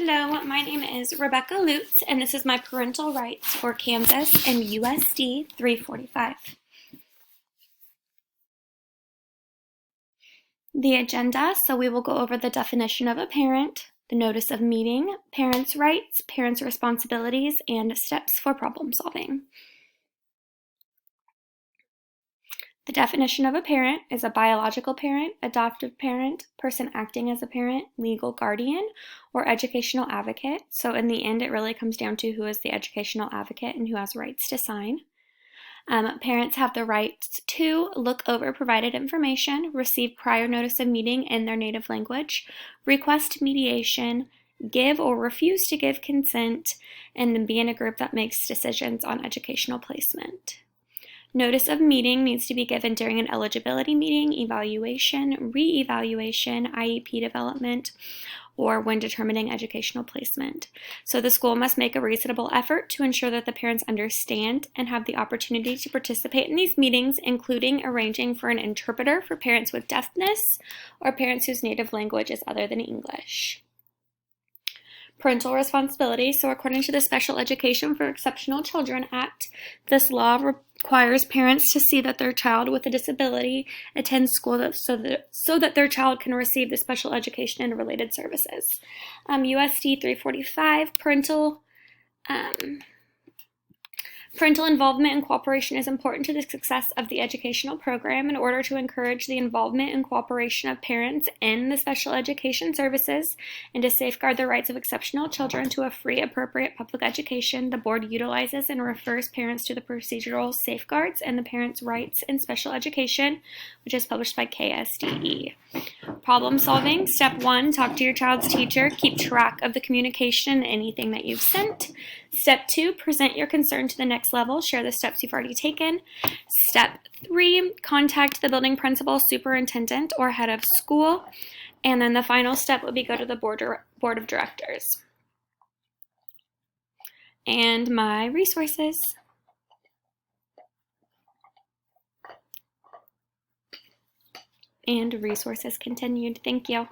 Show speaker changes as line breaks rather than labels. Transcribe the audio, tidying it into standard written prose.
Hello, my name is Rebecca Lutz, and this is my parental rights for Kansas and USD 345. The agenda, so we will go over the definition of a parent, the notice of meeting, parents' rights, parents' responsibilities, and steps for problem solving. The definition of a parent is a biological parent, adoptive parent, person acting as a parent, legal guardian, or educational advocate. So in the end, it really comes down to who is the educational advocate and who has rights to sign. Parents have the right to look over provided information, receive prior notice of meeting in their native language, request mediation, give or refuse to give consent, and then be in a group that makes decisions on educational placement. Notice of meeting needs to be given during an eligibility meeting, evaluation, re-evaluation, IEP development, or when determining educational placement. So the school must make a reasonable effort to ensure that the parents understand and have the opportunity to participate in these meetings, including arranging for an interpreter for parents with deafness or parents whose native language is other than English. Parental responsibility. So according to the Special Education for Exceptional Children Act, this law requires parents to see that their child with a disability attends school so that their child can receive the special education and related services. USD 345, Parental involvement and cooperation is important to the success of the educational program. In order to encourage the involvement and cooperation of parents in the special education services and to safeguard the rights of exceptional children to a free, appropriate public education, the board utilizes and refers parents to the procedural safeguards and the Parents' Rights in Special Education, which is published by KSDE. Problem solving. Step 1, talk to your child's teacher. Keep track of the communication and anything that you've sent. Step 2, present your concern to the next level. Share the steps you've already taken. Step 3, contact the building principal, superintendent, or head of school. And then the final step would be go to the board of directors. And my resources. And resources continued. Thank you.